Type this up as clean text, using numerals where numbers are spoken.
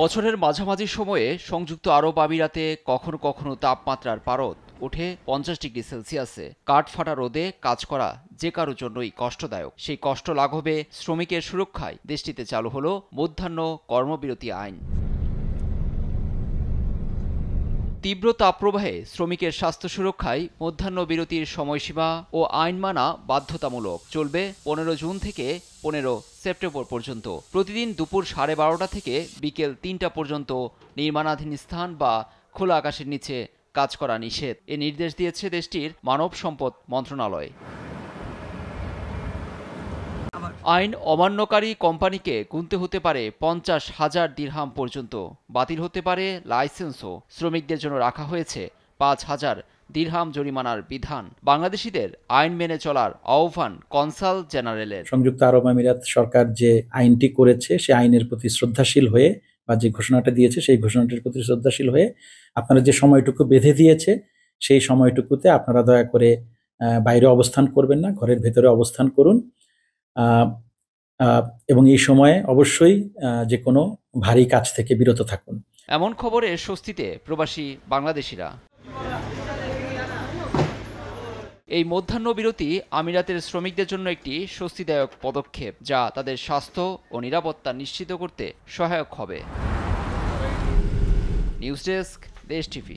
বছরের মাঝামাঝি সময়ে সংযুক্ত আরব আমিরাতে কখনো কখনো তাপমাত্রার পারদ ওঠে 50 ডিগ্রি সেলসিয়াসে। কাঠ ফাটা রোদে কাজ করা যে কারোর জন্যই কষ্টদায়ক। সেই কষ্ট লাঘবে শ্রমিকের সুরক্ষায় দেশটিতে চালু হলো মধ্যাহ্ন কর্মবিরতি আইন। তীব্র তাপপ্রবাহে শ্রমিকের স্বাস্থ্য সুরক্ষায় মধ্যাহ্ন বিরতির সময়সীমা ও আইন মানা বাধ্যতামূলক। চলবে 15 জুন থেকে 15 সেপ্টেম্বর পর্যন্ত। প্রতিদিন দুপুর 12:30 থেকে বিকেল 3টা পর্যন্ত নির্মাণাধীন স্থান বা খোলা আকাশের নিচে কাজ করা নিষেধ। এ নির্দেশ দিয়েছে দেশটির মানব সম্পদ মন্ত্রণালয়। আইন অমান্যকারী কোম্পানিকে গুনতে হতে পারে 50,000 দিরহাম পর্যন্ত। বাতিল হতে পারে লাইসেন্সও। শ্রমিকদের জন্য রাখা হয়েছে 5,000 দিরহাম জরিমানার বিধান। বাংলাদেশিদের আইন মেনে চলার আহ্বান কনসাল জেনারেলের। সংযুক্ত আরব আমিরাত সরকার যে আইনটি করেছে সে আইনের প্রতি শ্রদ্ধাশীল হয়ে বা যে ঘোষণাটা দিয়েছে সেই ঘোষণাটির প্রতি শ্রদ্ধাশীল হয়ে আপনারা যে সময়টুকু বেঁধে দিয়েছে সেই সময়টুকুতে আপনারা দয়া করে বাইরে অবস্থান করবেন না, ঘরের ভেতরে অবস্থান করুন এবং এই সময়ে অবশ্যই যে কোনো ভারী কাজ থেকে বিরত থাকুন। এমন খবরে স্বস্তিতে প্রবাসী বাংলাদেশিরা। এই মধ্যাহ্ন বিরতি আমিরাতের শ্রমিকদের জন্য একটি স্বস্তিদায়ক পদক্ষেপ, যা তাদের স্বাস্থ্য ও নিরাপত্তা নিশ্চিত করতে সহায়ক হবে। নিউজ ডেস্ক, দেশ টিভি।